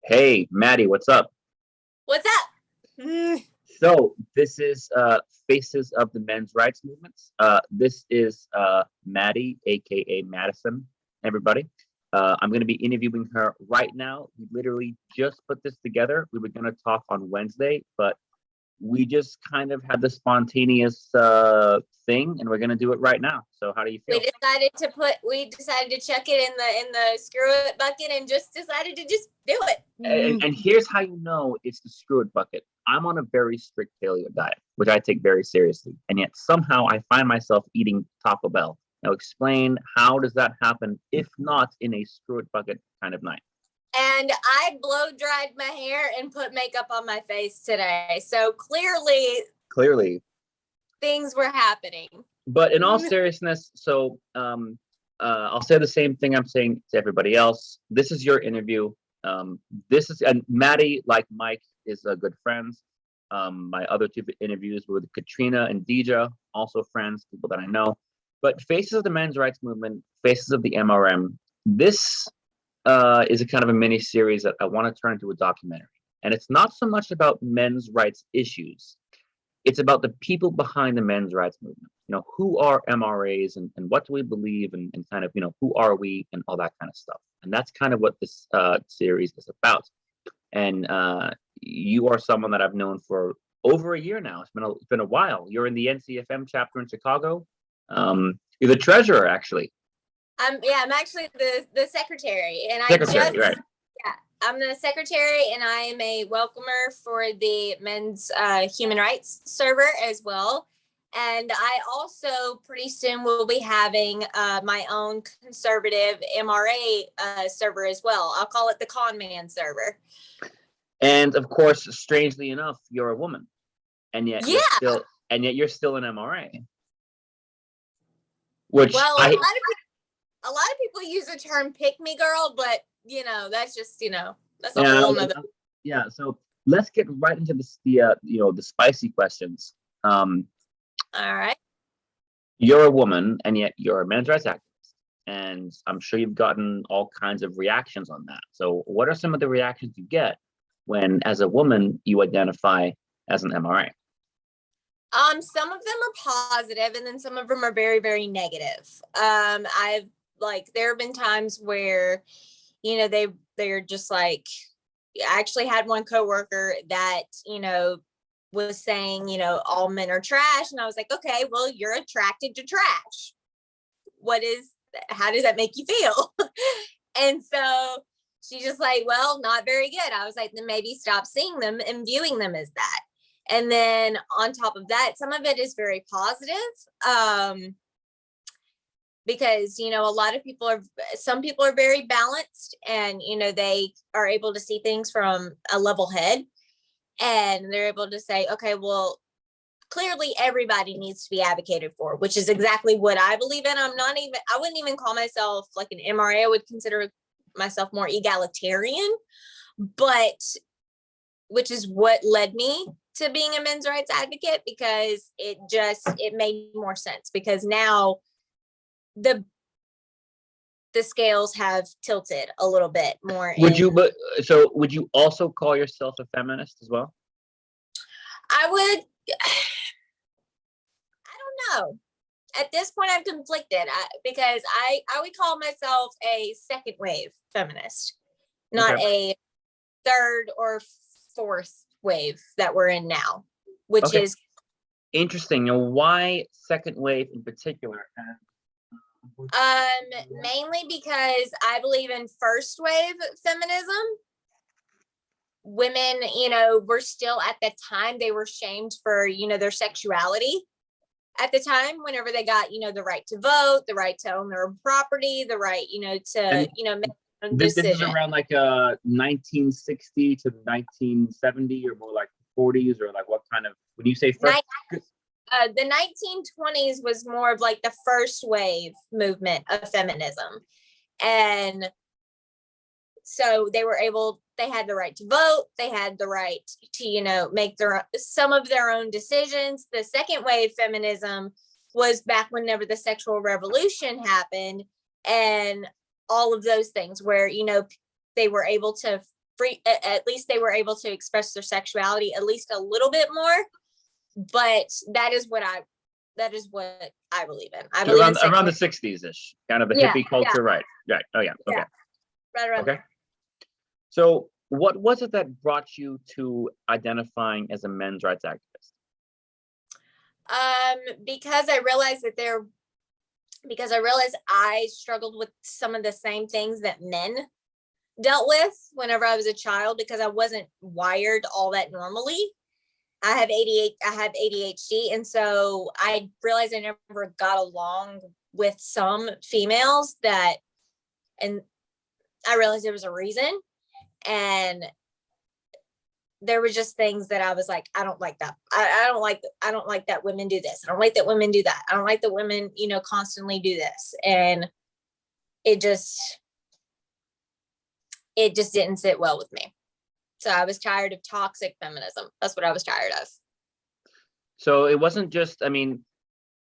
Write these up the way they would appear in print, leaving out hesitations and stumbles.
Hey, Maddie, what's up? What's up? So this is Faces of the Men's Rights Movements. This is Maddie, aka Madisyn, everybody. I'm going to be interviewing her right now. We literally just put this together. We were going to talk on Wednesday, but we just kind of had the spontaneous thing, and we're going to do it right now. So how do you feel? We decided to chuck it in the screw it bucket and just decided to just do it. And here's how you know it's the screw it bucket. I'm on a very strict paleo diet, which I take very seriously. And yet somehow I find myself eating Taco Bell. Now explain, how does that happen if not in a screw it bucket kind of night? And I blow dried my hair and put makeup on my face today. So clearly things were happening. But in all seriousness, so I'll say the same thing I'm saying to everybody else. This is your interview. And Maddie, like Mike, is good friends. My other two interviews were with Katrina and Deja, also friends, people that I know. But Faces of the Men's Rights Movement, Faces of the MRM, this is a kind of a mini series that I want to turn into a documentary. And it's not so much about men's rights issues. It's about the people behind the men's rights movement. You know, who are MRAs and what do we believe and kind of, you know, who are we and all that kind of stuff. And that's kind of what this series is about. And you are someone that I've known for over a year now. It's been a while. You're in the NCFM chapter in Chicago. You're the treasurer, actually. I'm actually the secretary, and right. I'm the secretary, and I am a welcomer for the men's human rights server as well. And I also pretty soon will be having my own conservative MRA server as well. I'll call it the con man server. And of course, strangely enough, you're a woman, and yet you're still an MRA. Which a lot of people use the term "pick me girl," but you know that's just that's a whole nother. Yeah. So let's get right into the spicy questions. All right. You're a woman, and yet you're a men's rights activist, and I'm sure you've gotten all kinds of reactions on that. So, what are some of the reactions you get when, as a woman, you identify as an MRA? Some of them are positive, and then some of them are very, very negative. There have been times where, they're just like, I actually had one coworker that, was saying, all men are trash. And I was like, okay, well, you're attracted to trash. How does that make you feel? And so she's just like, well, not very good. I was like, then maybe stop seeing them and viewing them as that. And then on top of that, some of it is very positive. Because, some people are very balanced and, they are able to see things from a level head. And they're able to say, okay, well, clearly everybody needs to be advocated for, which is exactly what I believe in. I wouldn't even call myself like an MRA. I would consider myself more egalitarian, which is what led me to being a men's rights advocate, because it made more sense, because now the scales have tilted a little bit more. Would you also call yourself a feminist as well? I don't know. At this point, I'm conflicted because I would call myself a second wave feminist, not a third or fourth wave that we're in now, which is interesting. Now, why second wave in particular? Mainly because I believe in first wave feminism. Women, were still, at the time, they were shamed for, their sexuality at the time, whenever they got, the right to vote, the right to own their own property, the right, to, make their own this decision. This is around like 1960 to 1970, or more like 40s, or like what kind of, when you say first? The 1920s was more of like the first wave movement of feminism. And so they had the right to vote. They had the right to, make some of their own decisions. The second wave feminism was back whenever the sexual revolution happened and all of those things where, they were able to free, at least they were able to express their sexuality at least a little bit more. But that is what I believe in. I So believe in around the 60s-ish, kind of the Yeah, hippie culture, right? Right. Oh yeah. Okay. Yeah. Right around Okay. So what was it that brought you to identifying as a men's rights activist? Because I realized I struggled with some of the same things that men dealt with whenever I was a child, because I wasn't wired all that normally. I have ADHD, and so I realized I never got along with some females and I realized there was a reason, and there were just things that I was like, I don't like that. I don't like that women do this. I don't like that women do that. I don't like that women, constantly do this. And it just didn't sit well with me. So I was tired of toxic feminism. That's what I was tired of. So it wasn't just, I mean,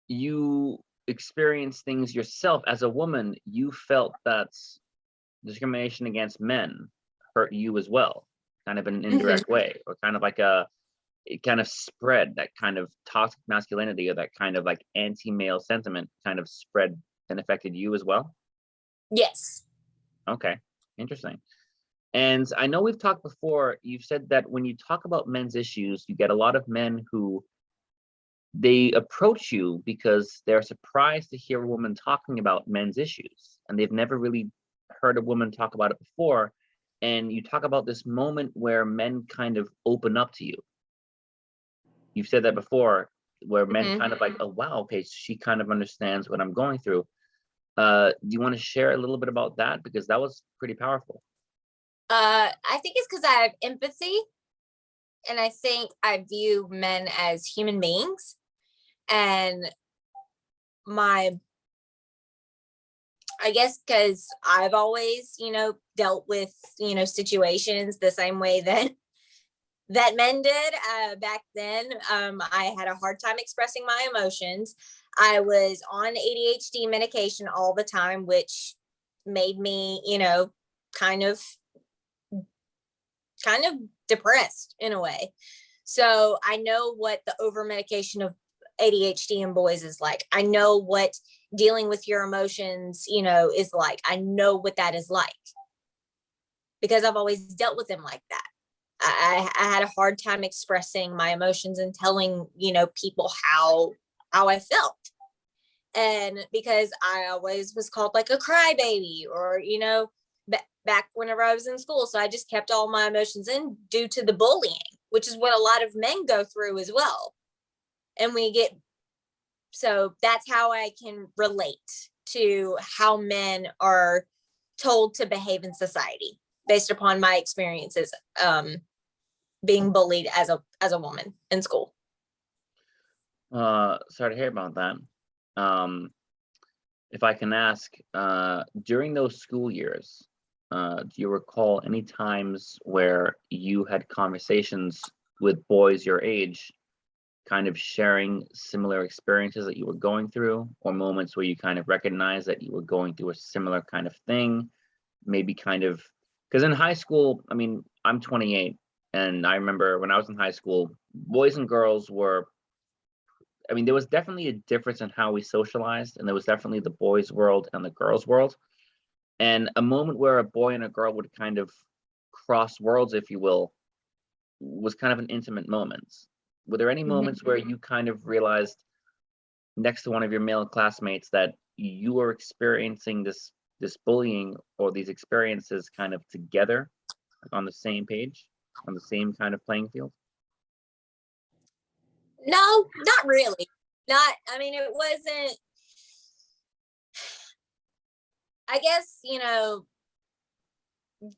you experienced things yourself as a woman. You felt that discrimination against men hurt you as well, kind of in an indirect way, or kind of like it kind of spread, that kind of toxic masculinity or that kind of like anti-male sentiment kind of spread and affected you as well? Yes. Okay, interesting. And I know we've talked before, you've said that when you talk about men's issues, you get a lot of men who they approach you because they're surprised to hear a woman talking about men's issues, and they've never really heard a woman talk about it before. And you talk about this moment where men kind of open up to you. You've said that before, where men kind of like, oh wow, okay, she kind of understands what I'm going through. Do you want to share a little bit about that, because that was pretty powerful? I think it's because I have empathy, and I think I view men as human beings, and I guess because I've always, dealt with, situations the same way that men did back then. I had a hard time expressing my emotions. I was on ADHD medication all the time, which made me, kind of depressed in a way. So I know what the over medication of ADHD in boys is like. I know what dealing with your emotions, is like. I know what that is like, because I've always dealt with them like that. I had a hard time expressing my emotions and telling, people how I felt. And because I always was called like a crybaby, or, back whenever I was in school. So I just kept all my emotions in due to the bullying, which is what a lot of men go through as well. And so that's how I can relate to how men are told to behave in society based upon my experiences being bullied as a woman in school. Sorry to hear about that. If I can ask, during those school years, do you recall any times where you had conversations with boys your age, kind of sharing similar experiences that you were going through, or moments where you kind of recognized that you were going through a similar kind of thing? Maybe kind of, because in high school, I mean, I'm 28, and I remember when I was in high school, boys and girls were, I mean, there was definitely a difference in how we socialized, and there was definitely the boys' world and the girls' world. And a moment where a boy and a girl would kind of cross worlds, if you will, was kind of an intimate moment. Were there any moments where you kind of realized next to one of your male classmates that you were experiencing this bullying or these experiences kind of together, on the same page, on the same kind of playing field? No, not really. Not, I mean, it wasn't, I guess,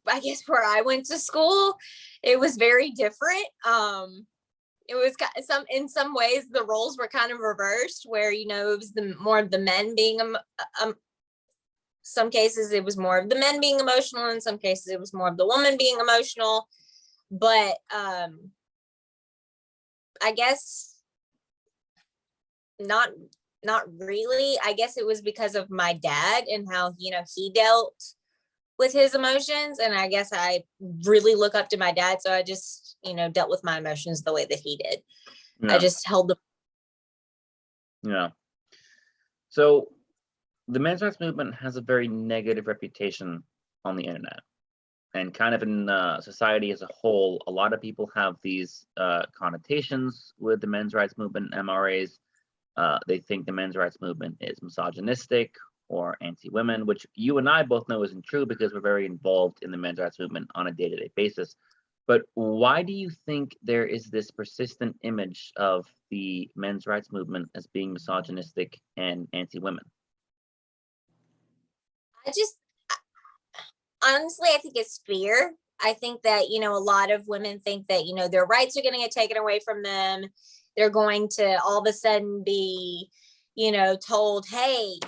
I guess where I went to school, it was very different. It was in some ways the roles were kind of reversed, where, it was more of the men being, some cases it was more of the men being emotional. In some cases it was more of the woman being emotional. But I guess not really. I guess it was because of my dad and how, he dealt with his emotions. And I guess I really look up to my dad. So I just, dealt with my emotions the way that he did. I Yeah. just held them. Yeah. So the men's rights movement has a very negative reputation on the internet, and kind of in society as a whole. A lot of people have these connotations with the men's rights movement, MRAs. They think the men's rights movement is misogynistic or anti-women, which you and I both know isn't true because we're very involved in the men's rights movement on a day-to-day basis. But why do you think there is this persistent image of the men's rights movement as being misogynistic and anti-women? I just, honestly, I think it's fear. I think that, a lot of women think that, their rights are going to get taken away from them. They're going to all of a sudden be, told, hey,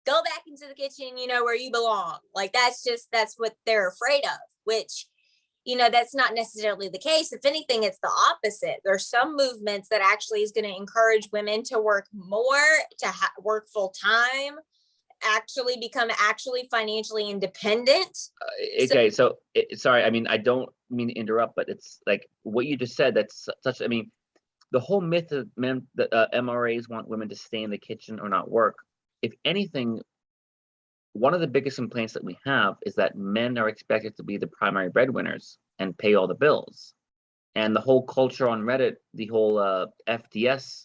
go back into the kitchen, where you belong. Like, that's what they're afraid of, which, that's not necessarily the case. If anything, it's the opposite. There's some movements that actually is going to encourage women to work more, to work full time, actually become financially independent. Okay, so sorry, I mean, I don't mean to interrupt, but it's like what you just said. That's such. I mean, the whole myth of men that MRAs want women to stay in the kitchen or not work. If anything, one of the biggest complaints that we have is that men are expected to be the primary breadwinners and pay all the bills. And the whole culture on Reddit, the whole FDS,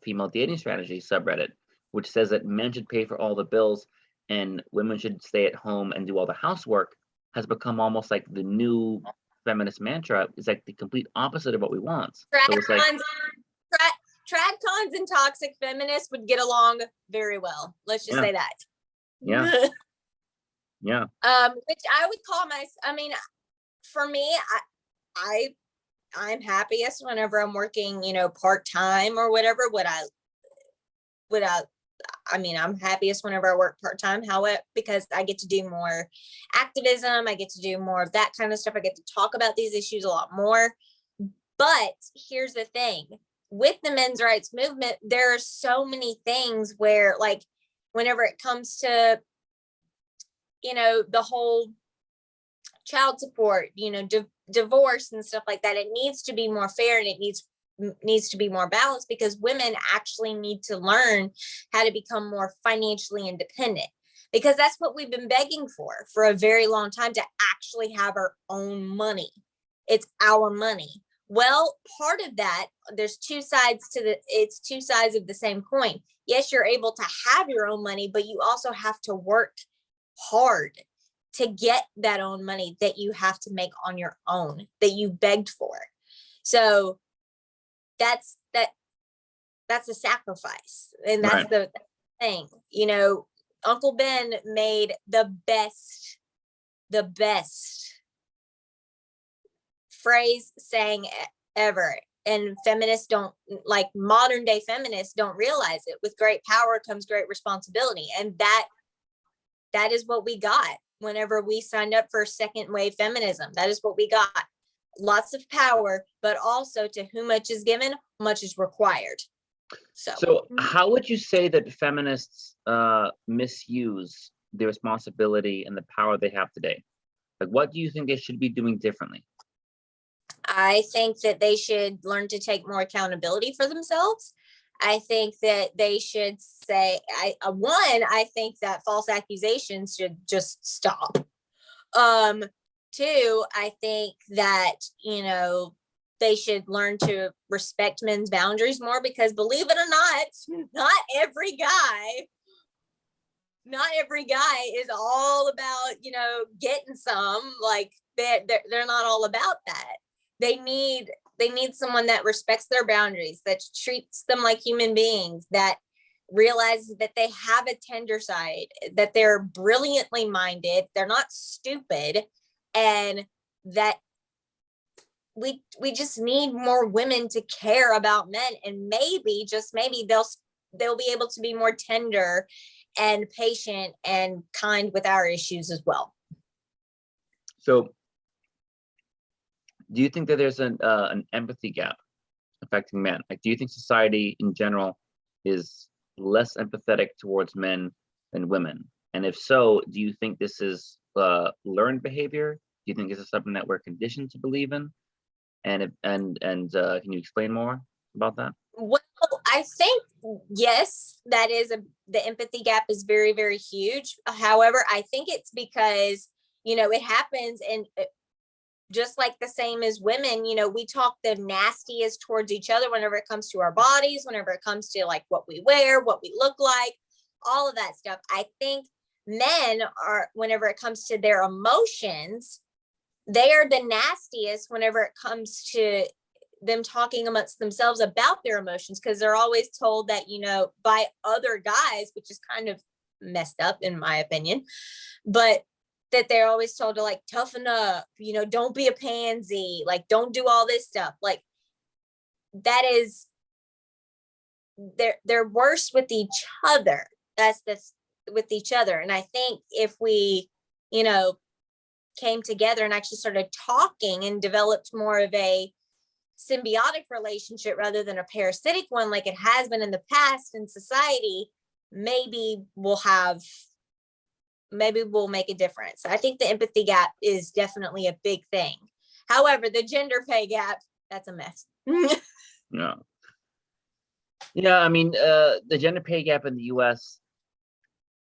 female dating strategy subreddit, which says that men should pay for all the bills and women should stay at home and do all the housework, has become almost like the new feminist mantra. It's like the complete opposite of what we want. So it's like, trad cons and toxic feminists would get along very well. Let's just say that. Yeah. Yeah. Which I would call for me, I'm happiest whenever I'm working, part-time or whatever. I'm happiest whenever I work part-time. However, because I get to do more activism, I get to do more of that kind of stuff. I get to talk about these issues a lot more. But here's the thing, with the men's rights movement, there are so many things where, like, whenever it comes to, the whole child support, divorce and stuff like that, it needs to be more fair and it needs to be more balanced, because women actually need to learn how to become more financially independent, because that's what we've been begging for a very long time, to actually have our own money. It's our money. Well, part of that, there's two sides of the same coin. Yes, you're able to have your own money, but you also have to work hard to get that own money that you have to make on your own, that you begged for. So that's a sacrifice, and that's the thing. Uncle Ben made the best phrase saying ever, and feminists don't, like, modern day feminists don't realize it. With great power comes great responsibility, and that is what we got whenever we signed up for second wave feminism. That is what we got. Lots of power, but also, to whom much is given, much is required. So how would you say that feminists misuse the responsibility and the power they have today? Like, what do you think they should be doing differently? I think that they should learn to take more accountability for themselves. I think that they should say, I think that false accusations should just stop. Two, I think that, they should learn to respect men's boundaries more, because, believe it or not, not every guy is all about, getting some. Like, they're not all about that. They need someone that respects their boundaries, that treats them like human beings, that realizes that they have a tender side, that they're brilliantly minded, they're not stupid, and that we just need more women to care about men, and maybe, just maybe, they'll be able to be more tender and patient and kind with our issues as well. So do you think that there's an empathy gap affecting men? Like, do you think society in general is less empathetic towards men than women? And if so, do you think this is learned behavior? Do you think this is something that we're conditioned to believe in? Can you explain more about that? Well, I think yes, that is the empathy gap is very, very huge. However, I think it's because, it happens, and just like the same as women, we talk the nastiest towards each other whenever it comes to our bodies, whenever it comes to like what we wear, what we look like, all of that stuff. I think men are, whenever it comes to their emotions, they are the nastiest whenever it comes to them talking amongst themselves about their emotions, because they're always told that, by other guys, which is kind of messed up in my opinion, but that they're always told to like toughen up, don't be a pansy, like don't do all this stuff. Like that is, they're worse with each other. That's with each other. And I think if we, came together and actually started talking and developed more of a symbiotic relationship rather than a parasitic one like it has been in the past in society, maybe we'll make a difference. I think the empathy gap is definitely a big thing. However, the gender pay gap, that's a mess. Yeah. Yeah, I mean, the gender pay gap in the US,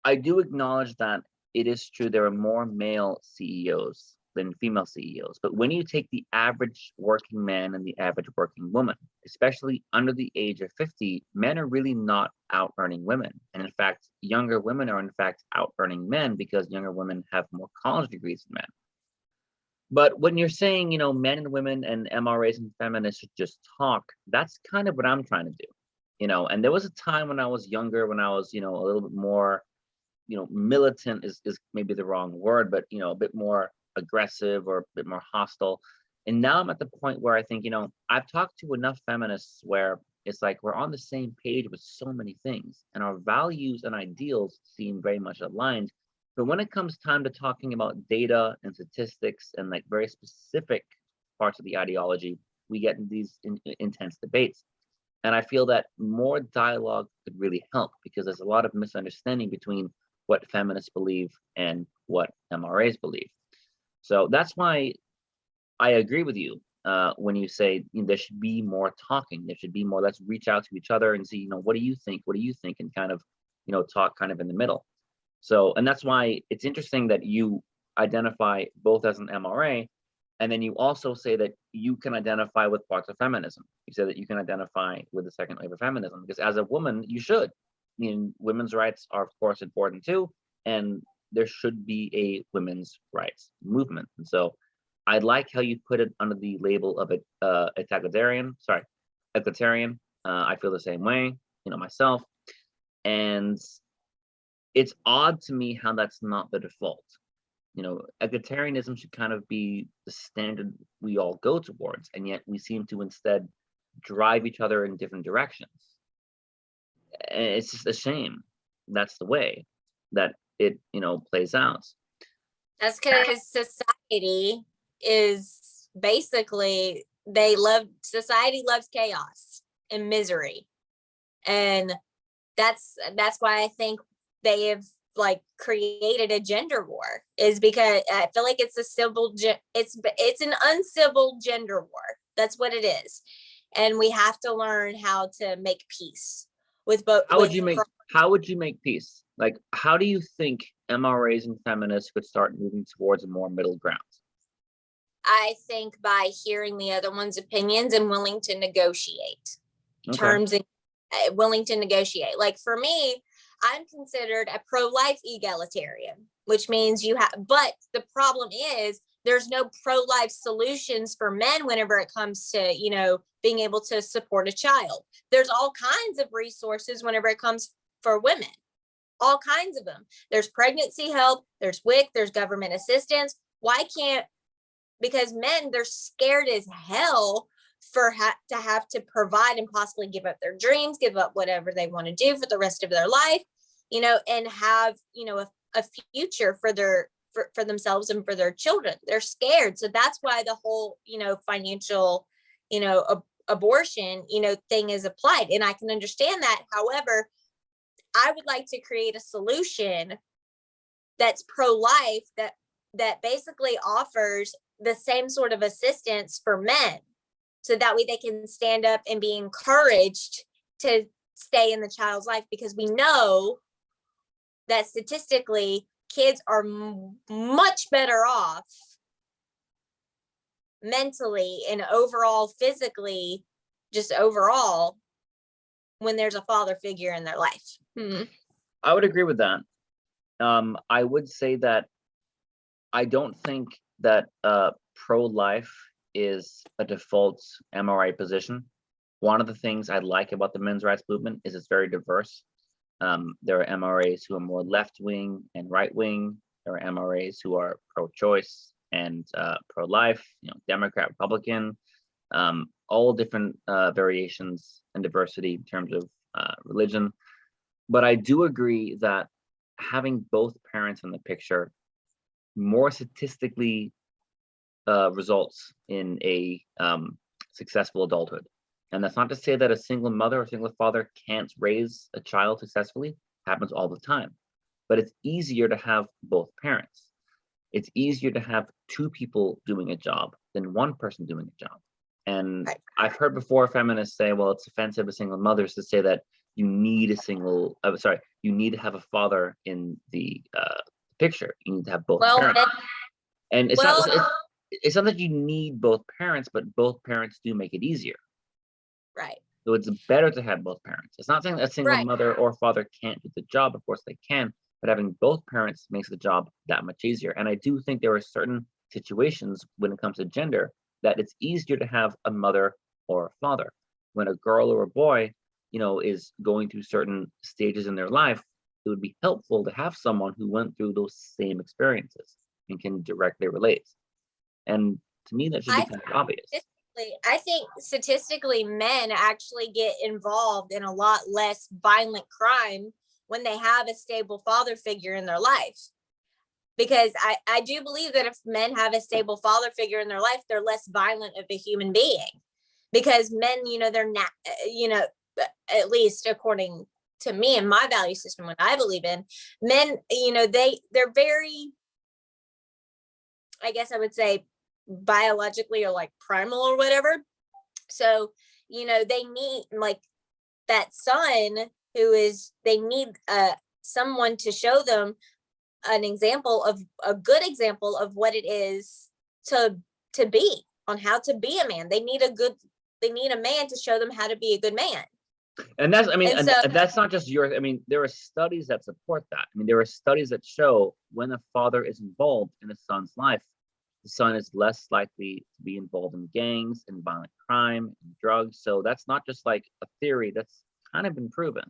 I do acknowledge that it is true there are more male CEOs than female CEOs. But when you take the average working man and the average working woman, especially under the age of 50, men are really not out earning women. And in fact, younger women are in fact out earning men because younger women have more college degrees than men. But when you're saying, men and women and MRAs and feminists should just talk, that's kind of what I'm trying to do. And there was a time when I was younger, when I was, a little bit more, militant is maybe the wrong word, but, a bit more aggressive or a bit more hostile. And now I'm at the point where I think, I've talked to enough feminists where it's like we're on the same page with so many things and our values and ideals seem very much aligned. But when it comes time to talking about data and statistics and like very specific parts of the ideology, we get in these intense debates. And I feel that more dialogue could really help because there's a lot of misunderstanding between what feminists believe and what MRAs believe. So that's why I agree with you when you say there should be more talking. There should be more, let's reach out to each other and see, what do you think? What do you think? And kind of, talk kind of in the middle. So, and that's why it's interesting that you identify both as an MRA, and then you also say that you can identify with parts of feminism. You say that you can identify with the second wave of feminism because as a woman, you should. Women's rights are, of course, important too, and there should be a women's rights movement. And so I like how you put it under the label of egalitarian. Egalitarian. I feel the same way, myself. And it's odd to me how that's not the default. Egalitarianism should kind of be the standard we all go towards, and yet we seem to instead drive each other in different directions. And it's just a shame. That's the way that it, plays out. That's because society is basically, society loves chaos and misery. And that's why I think they have like created a gender war, is because I feel like it's it's an uncivil gender war. That's what it is. And we have to learn how to make peace with both. How would you make peace? Like, how do you think MRAs and feminists could start moving towards a more middle ground? I think by hearing the other one's opinions and willing to negotiate terms and willing to negotiate. Like for me, I'm considered a pro-life egalitarian, which means but the problem is there's no pro-life solutions for men whenever it comes to, being able to support a child. There's all kinds of resources whenever it comes for women, all kinds of them. There's pregnancy help, there's WIC, there's government assistance. Why can't, because men, they're scared as hell to have to provide and possibly give up their dreams, give up whatever they want to do for the rest of their life, and have, a future for themselves and for their children. They're scared. So that's why the whole, financial, abortion, thing is applied. And I can understand that. However, I would like to create a solution that's pro-life, that basically offers the same sort of assistance for men, so that way they can stand up and be encouraged to stay in the child's life, because we know that statistically kids are much better off mentally and overall physically, just overall, when there's a father figure in their life. I would agree with that. I would say that I don't think that pro-life is a default MRA position. One of the things I like about the men's rights movement is it's very diverse. There are MRAs who are more left-wing and right-wing. There are MRAs who are pro-choice and pro-life, Democrat, Republican, all different variations and diversity in terms of religion. But I do agree that having both parents in the picture more statistically results in a successful adulthood. And that's not to say that a single mother or single father can't raise a child successfully. It happens all the time. But it's easier to have both parents. It's easier to have two people doing a job than one person doing a job. And I've heard before feminists say, well, it's offensive to single mothers to say that you need you need to have a father in the picture. You need to have both parents. And it's not that you need both parents, but both parents do make it easier. Right. So it's better to have both parents. It's not saying that a single mother or father can't do the job. Of course they can, but having both parents makes the job that much easier. And I do think there are certain situations when it comes to gender that it's easier to have a mother or a father. When a girl or a boy, is going through certain stages in their life, it would be helpful to have someone who went through those same experiences and can directly relate. And to me, that should be kind of obvious. I think statistically, men actually get involved in a lot less violent crime when they have a stable father figure in their life. Because I do believe that if men have a stable father figure in their life, they're less violent of a human being. Because men, they're not, at least according to me and my value system, what I believe in, men, they're very, I guess I would say, biologically or like primal or whatever. So, they need like that son they need someone to show them a good example of what it is to be, on how to be a man. They need a man to show them how to be a good man. And that's not just there are studies that support that. There are studies that show when a father is involved in a son's life, the son is less likely to be involved in gangs and violent crime and drugs. So that's not just like a theory, that's kind of been proven.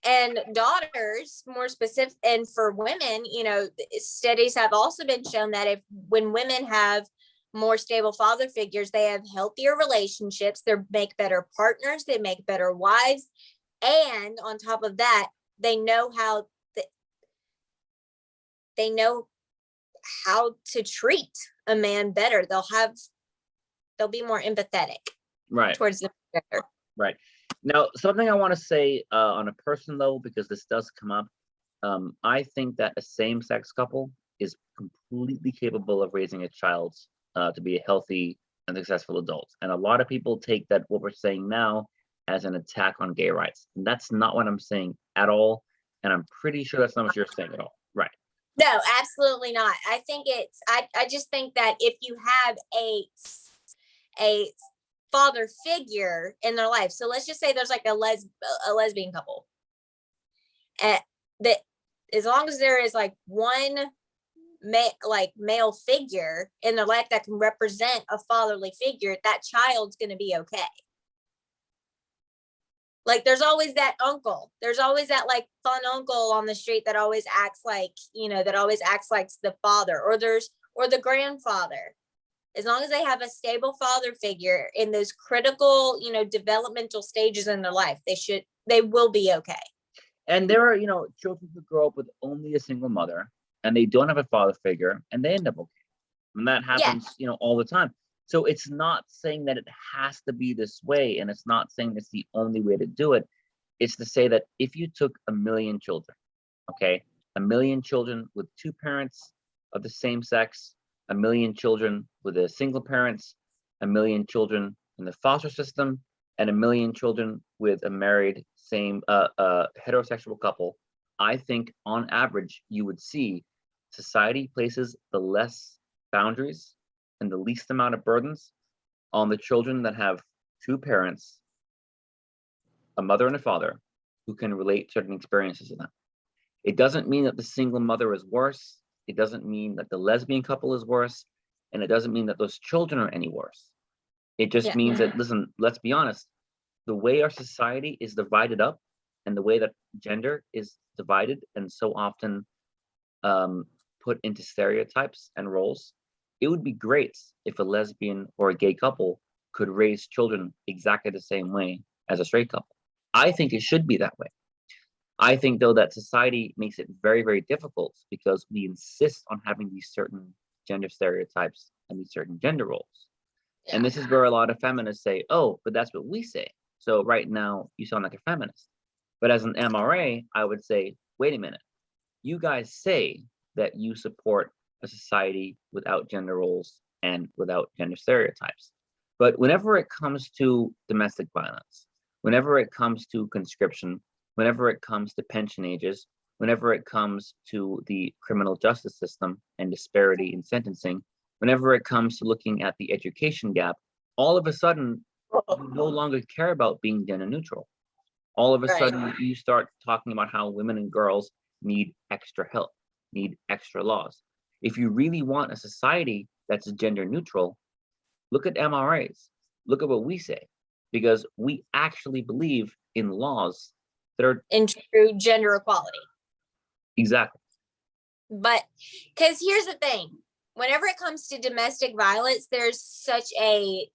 And daughters, more specific, and for women, studies have also been shown that when women have more stable father figures, they have healthier relationships, they make better partners, they make better wives, and on top of that, they know how to treat a man better. They'll be more empathetic, towards the gender. Right. Now, something I want to say on a personal level, because this does come up, I think that a same-sex couple is completely capable of raising a child to be a healthy and successful adult. And a lot of people take that what we're saying now as an attack on gay rights. And that's not what I'm saying at all. And I'm pretty sure that's not what you're saying at all. Right. No, absolutely not. I think I just think that if you have a father figure in their life, so let's just say there's like a lesbian couple, that as long as there is like one male figure in their life that can represent a fatherly figure, that child's going to be okay. Like there's always that uncle, there's always that like fun uncle on the street that always acts like, the father, or the grandfather. As long as they have a stable father figure in those critical, developmental stages in their life, they will be okay. And there are, children who grow up with only a single mother and they don't have a father figure and they end up okay. And that happens, all the time. So it's not saying that it has to be this way, and it's not saying it's the only way to do it. It's to say that if you took 1 million children, okay, 1 million children with two parents of the same sex, 1 million children with a single parents, 1 million children in the foster system, and 1 million children with a married same heterosexual couple, I think on average you would see society places the less boundaries and the least amount of burdens on the children that have two parents, a mother and a father, who can relate certain experiences to them. It doesn't mean that the single mother is worse. It doesn't mean that the lesbian couple is worse. And it doesn't mean that those children are any worse. It just means that, listen, let's be honest, the way our society is divided up and the way that gender is divided and so often put into stereotypes and roles, it would be great if a lesbian or a gay couple could raise children exactly the same way as a straight couple. I think it should be that way. I think, though, that society makes it very, very difficult because we insist on having these certain gender stereotypes and these certain gender roles. Yeah. And this is where a lot of feminists say, oh, but that's what we say. So right now you sound like a feminist. But as an MRA, I would say, wait a minute. You guys say that you support a society without gender roles and without gender stereotypes. But whenever it comes to domestic violence, whenever it comes to conscription, whenever it comes to pension ages, whenever it comes to the criminal justice system and disparity in sentencing, whenever it comes to looking at the education gap, all of a sudden, you no longer care about being gender neutral. All of a sudden, you start talking about how women and girls need extra help, need extra laws. If you really want a society that's gender neutral, look at MRAs, look at what we say, because we actually believe in laws that are in true gender equality. Exactly. But because here's the thing, whenever it comes to domestic violence, there's such a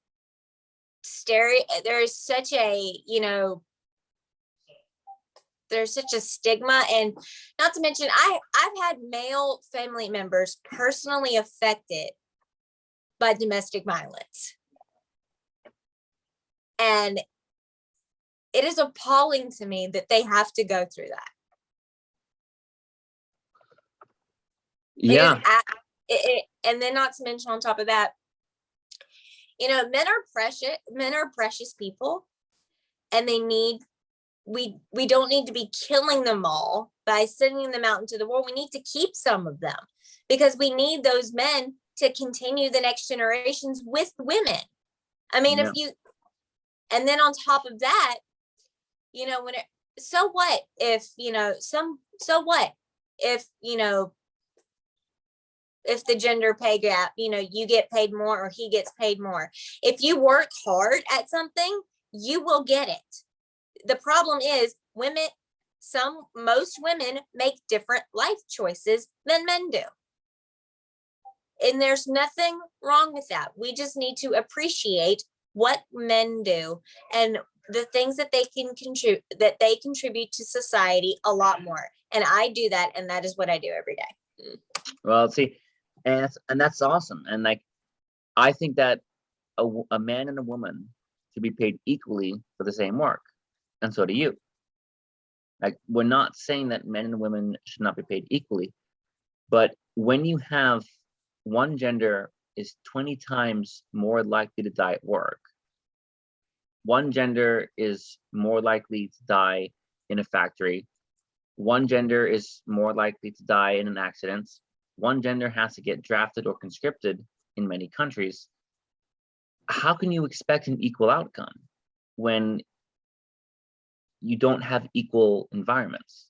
there's such a stigma, and not to mention I've had male family members personally affected by domestic violence, and it is appalling to me that they have to go through that. Yeah. And then not to mention on top of that, men are precious people, and we don't need to be killing them all by sending them out into the world. We need to keep some of them because we need those men to continue the next generations with women. I mean, and then on top of that, so what if if the gender pay gap, you get paid more or he gets paid more. If you work hard at something, you will get it. The problem is most women make different life choices than men do. And there's nothing wrong with that. We just need to appreciate what men do and the things that they can contribute to society a lot more. And I do that, and that is what I do every day. Well, see, and that's awesome. And I think that a man and a woman should be paid equally for the same work, and so do you. We're not saying that men and women should not be paid equally, but when you have one gender is 20 times more likely to die at work, one gender is more likely to die in a factory, one gender is more likely to die in an accident, one gender has to get drafted or conscripted in many countries. How can you expect an equal outcome when you don't have equal environments?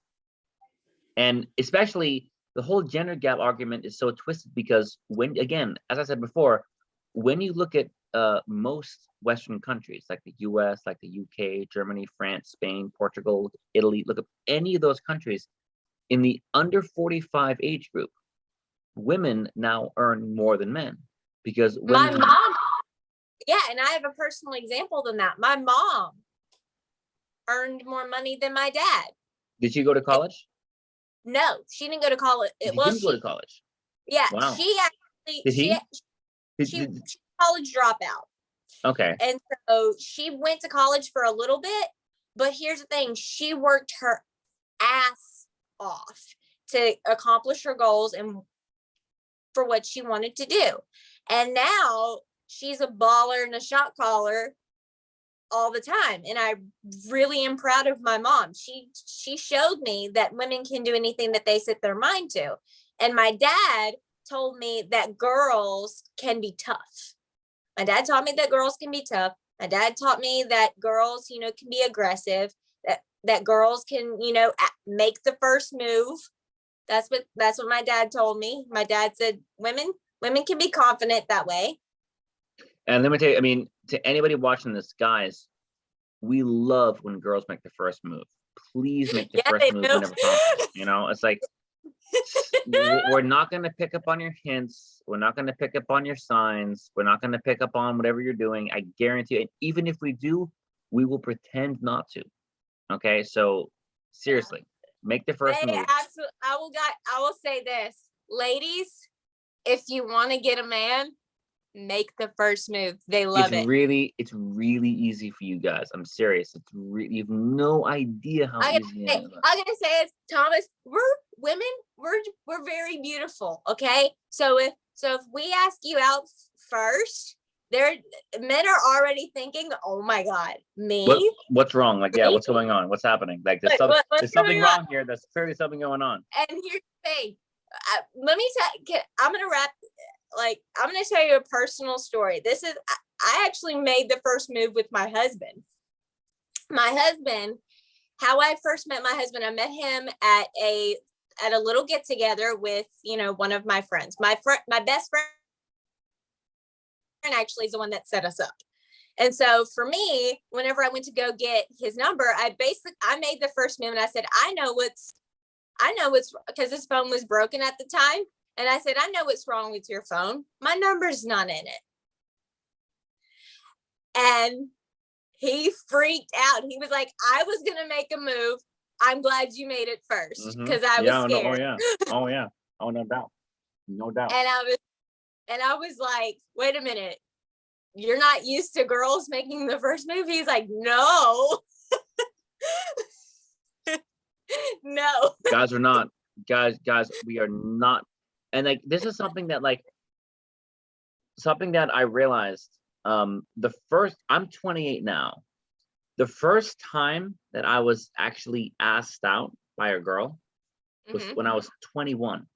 And especially the whole gender gap argument is so twisted because again, as I said before, when you look at most Western countries like the US, like the UK, Germany, France, Spain, Portugal, Italy, look at any of those countries, in the under 45 age group, women now earn more than men because my mom, and I have a personal example than that. My mom earned more money than my dad. Did she go to college? No, she didn't go to college. She didn't go to college. Yeah, wow. She actually she college dropout. Okay. And so she went to college for a little bit, but here's the thing, she worked her ass off to accomplish her goals and for what she wanted to do. And now she's a baller and a shot caller all the time. And I really am proud of my mom. She showed me that women can do anything that they set their mind to. And my dad told me that girls can be tough. My dad taught me that girls can be tough. My dad taught me that girls, you know, can be aggressive, that girls can, you know, make the first move. That's what my dad told me. My dad said women can be confident that way. And let me tell you, I mean, to anybody watching this, guys, we love when girls make the first move. Please make the first move whenever possible. You know, it's like, we're not going to pick up on your hints. We're not going to pick up on your signs. We're not going to pick up on whatever you're doing. I guarantee you. And even if we do, we will pretend not to. Okay, so seriously, make the first move. Absolutely. I will say this, ladies, if you want to get a man, make the first move. They love it. It's really easy for you guys. I'm serious. You have no idea how easy it is. I'm gonna say it, Thomas. We're women. We're very beautiful. Okay, so if we ask you out first, men are already thinking, oh my god, me. What's wrong? Like, yeah, what's going on? What's happening? Like, there's something wrong here. There's clearly something going on. And here's the thing. Let me tell. I'm gonna wrap. Like, I'm going to tell you a personal story. I actually made the first move with my husband. How I first met my husband, I met him at a little get together with, you know, one of my friends. My best friend actually is the one that set us up. And so for me, whenever I went to go get his number, I made the first move and I said, I know what's, because his phone was broken at the time. And I said, I know what's wrong with your phone. My number's not in it. And he freaked out. He was like, I was going to make a move. I'm glad you made it first because I was scared. Oh, yeah. Oh, no doubt. No doubt. And I was like, wait a minute. You're not used to girls making the first move? He's like, no. No. Guys, we are not. And like, this is something that I realized, I'm 28 now. The first time that I was actually asked out by a girl was when I was 21.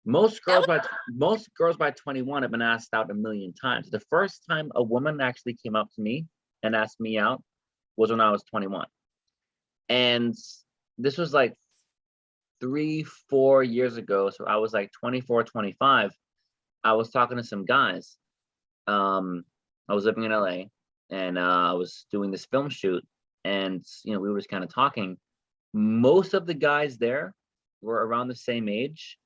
Most girls by 21 have been asked out a million times. The first time a woman actually came up to me and asked me out was when I was 21. And this was like 3-4 years ago. So I was like 24, 25. I was talking to some guys. I was living in LA and I was doing this film shoot and, you know, we were just kind of talking. Most of the guys there were around the same age.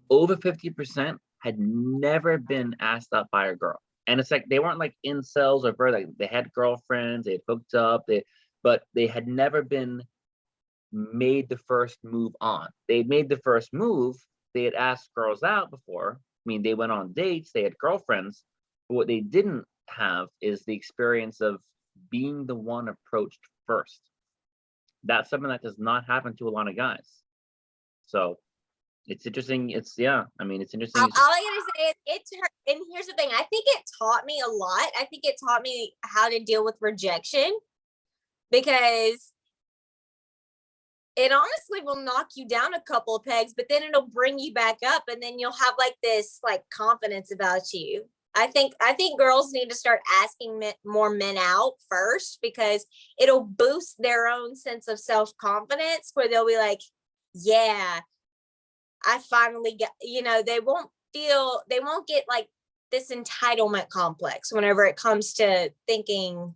Over 50% had never been asked out by a girl. And it's like, they weren't like incels or like they had girlfriends, they had hooked up, but they had never been made the first move on. They made the first move. They had asked girls out before. I mean, they went on dates, they had girlfriends, but what they didn't have is the experience of being the one approached first. That's something that does not happen to a lot of guys. So it's interesting. It's interesting. All I gotta say is and here's the thing. I think it taught me a lot. I think it taught me how to deal with rejection because it honestly will knock you down a couple of pegs, but then it'll bring you back up and then you'll have like this like confidence about you. I think girls need to start asking more men out first because it'll boost their own sense of self-confidence where they'll be like, yeah, I finally get, you know, they won't get like this entitlement complex whenever it comes to thinking,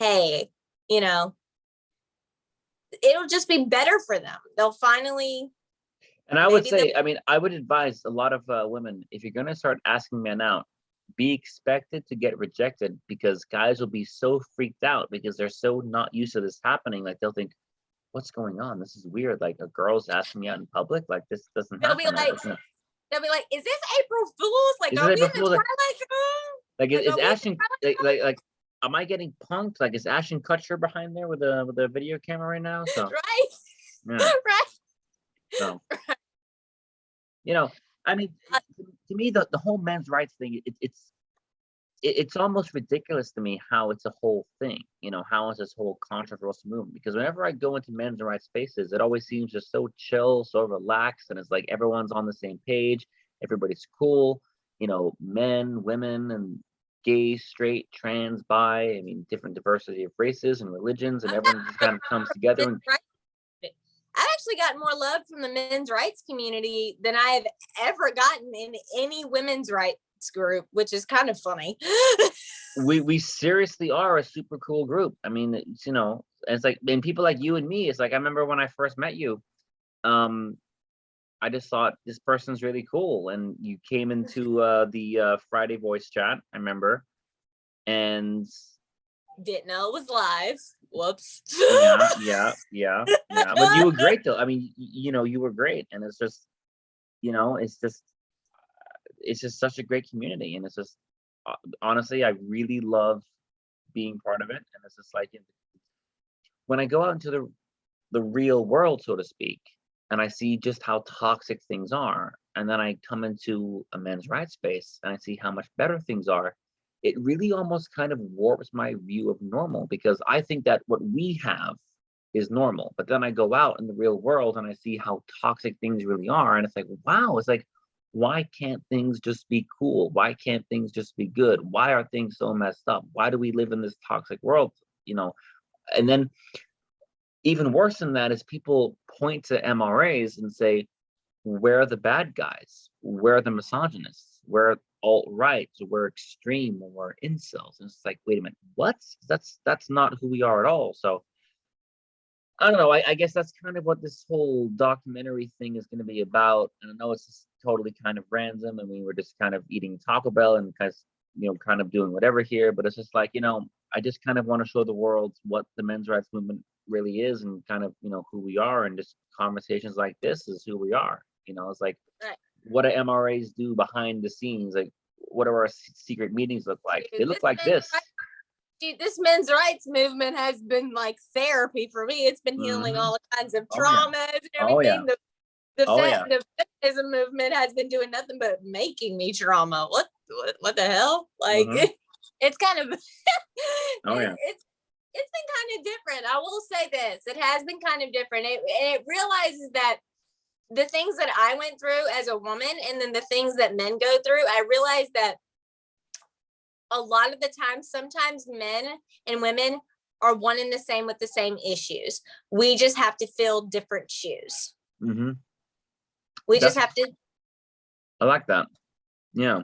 hey, you know, it'll just be better for them. They'll finally. And I would say, I would advise a lot of women, if you're going to start asking men out, be expected to get rejected because guys will be so freaked out because they're so not used to this happening. Like they'll think, what's going on? This is weird. Like a girl's asking me out in public. Like this doesn't happen. They'll be like, is this April Fool's? Like, are we in the Twilight Zone? Like, is Ashton like am I getting punked? Like, is Ashton Kutcher behind there with a video camera right now? So right. Yeah. Right. So, I mean, to me, the whole men's rights thing, it's almost ridiculous to me how it's a whole thing. How it's this whole controversial movement. Because whenever I go into men's rights spaces, it always seems just so chill, so relaxed, and it's like everyone's on the same page. Everybody's cool. Men, women, and gay, straight, trans, bi. I mean, different diversity of races and religions, and everyone just kind of comes together. And I've actually gotten more love from the men's rights community than I have ever gotten in any women's rights group, which is kind of funny. we seriously are a super cool group. I mean, it's like, and people like you and me, it's like, I remember when I first met you, I just thought this person's really cool, and you came into the Friday voice chat, I remember, and didn't know it was live. Whoops. yeah, but you were great though. I mean, you were great, and it's just, it's just such a great community, and it's just, honestly, I really love being part of it. And it's just like, when I go out into the real world, so to speak, and I see just how toxic things are, and then I come into a men's rights space and I see how much better things are, it really almost kind of warps my view of normal, because I think that what we have is normal. But then I go out in the real world and I see how toxic things really are, and it's like, wow, it's like, why can't things just be cool? Why can't things just be good? Why are things so messed up? Why do we live in this toxic world? And then even worse than that is people point to MRAs and say, where are the bad guys? Where are the misogynists? Where are alt-rights? We're extreme, or we're incels. And it's like, wait a minute, what? That's not who we are at all. So I don't know. I guess that's kind of what this whole documentary thing is going to be about. And I know it's just totally kind of random, and we were just kind of eating Taco Bell and kind of doing whatever here. But it's just like, I just kind of want to show the world what the men's rights movement really is, and kind of, who we are, and just conversations like this is who we are. It's like, Right. what do MRAs do behind the scenes? Like, what do our secret meetings look like? They look like this. Dude, this men's rights movement has been like therapy for me. It's been healing all kinds of traumas and everything. The feminism movement has been doing nothing but making me trauma. What the hell? Like, it's kind of it's been kind of different. I will say this. It has been kind of different. It realizes that the things that I went through as a woman, and then the things that men go through, I realized that a lot of the time, sometimes men and women are one and the same with the same issues. We just have to fill different shoes. We just have to. I like that. Yeah.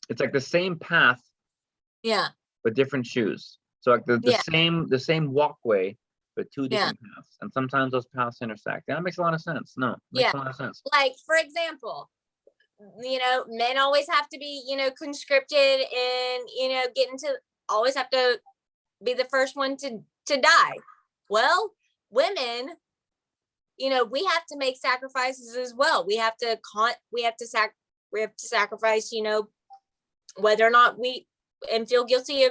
It's like the same path. Yeah. But different shoes. So like the same walkway, but two different paths. And sometimes those paths intersect. That makes a lot of sense. No, it makes a lot of sense. Like, for example, men always have to be, conscripted, and, always have to be the first one to die. Well, women, we have to make sacrifices as well. We have to sacrifice, whether or not and feel guilty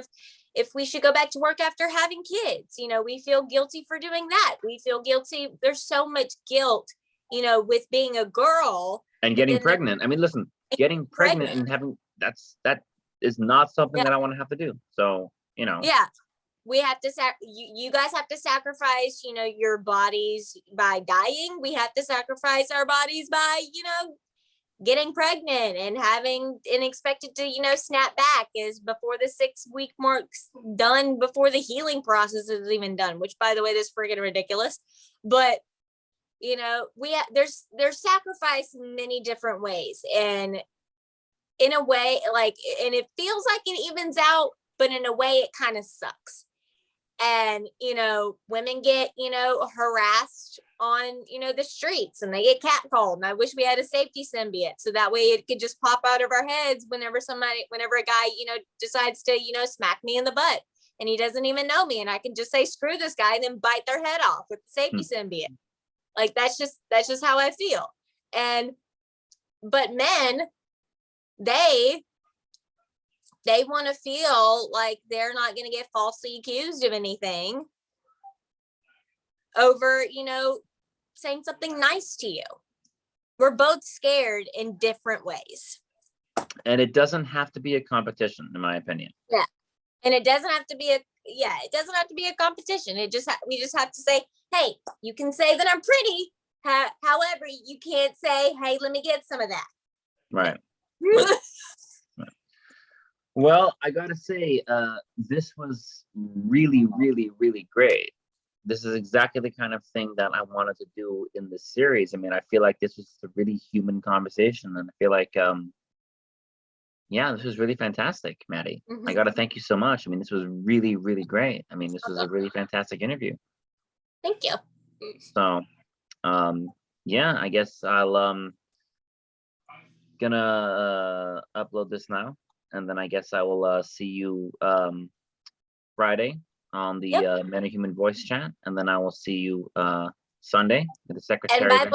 if we should go back to work after having kids. We feel guilty for doing that. We feel guilty. There's so much guilt, with being a girl. And getting pregnant. I mean, listen, getting pregnant and having, that is not something that I want to have to do. So, Yeah. We have to, you guys have to sacrifice, your bodies by dying. We have to sacrifice our bodies by, getting pregnant and having and expected to, snap back is before the 6-week mark's done, before the healing process is even done, which, by the way, that's friggin' ridiculous. But, there's sacrifice in many different ways. And in a way, and it feels like it evens out, but in a way it kind of sucks. And, women get, harassed on, the streets, and they get catcalled. And I wish we had a safety symbiote, so that way it could just pop out of our heads whenever a guy, decides to, smack me in the butt, and he doesn't even know me. And I can just say, screw this guy, and then bite their head off with the safety symbiote. Like, that's just how I feel. But men, they want to feel like they're not going to get falsely accused of anything. over, you know, saying something nice to you. We're both scared in different ways. And it doesn't have to be a competition, in my opinion. Yeah. And it doesn't have to be it doesn't have to be a competition. We just have to say, hey, you can say that I'm pretty. However, you can't say, hey, let me get some of that. Right. Well, I gotta say, this was really, really, really great. This is exactly the kind of thing that I wanted to do in this series. I mean, I feel like this was a really human conversation, and I feel like, yeah, this was really fantastic, Maddie. I gotta thank you so much. I mean, this was really, really great. I mean, this was a really fantastic interview. Thank you. So, yeah, I guess I'll gonna upload this now, and then I guess I will see you Friday on the Men of Human Voice chat, and then I will see you Sunday with the secretary. And by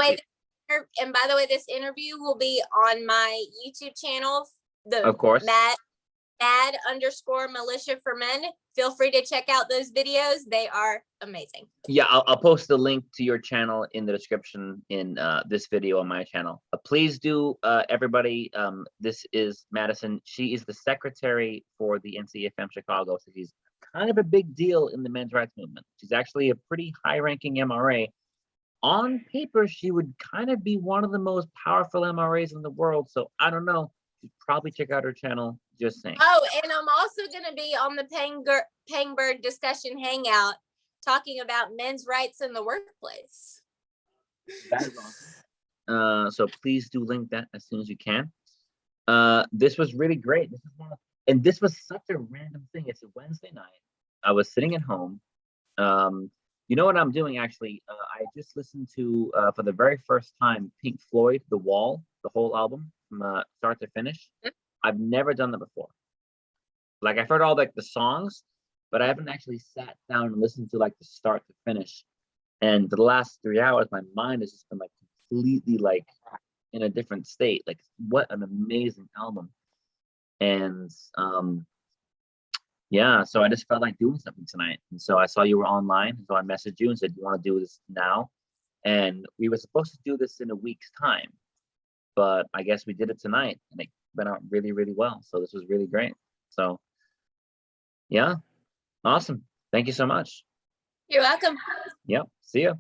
the way, this interview will be on my YouTube channel. Of course. Mad_militia for men. Feel free to check out those videos. They are amazing. Yeah, I'll post the link to your channel in the description in this video on my channel. Please do, everybody. This is Madisyn. She is the secretary for the NCFM Chicago. So she's kind of a big deal in the men's rights movement. She's actually a pretty high-ranking MRA. On paper, she would kind of be one of the most powerful MRAs in the world. So I don't know. You should probably check out her channel. Just saying. Oh, and I'm also going to be on the Pangbird discussion hangout talking about men's rights in the workplace. That is awesome. So please do link that as soon as you can. This was really great. And this was such a random thing. It's a Wednesday night. I was sitting at home. You know what I'm doing, actually? I just listened to, for the very first time, Pink Floyd, The Wall, the whole album from start to finish. I've never done that before. Like, I've heard all like the songs, but I haven't actually sat down and listened to like the start to finish. And for the last 3 hours, my mind has just been like completely like in a different state. Like, what an amazing album. And yeah, so I just felt like doing something tonight. And so I saw you were online. So I messaged you and said, you want to do this now? And we were supposed to do this in a week's time, but I guess we did it tonight, and it went out really, really well. So this was really great. So yeah, awesome. Thank you so much. You're welcome. Yep. See ya.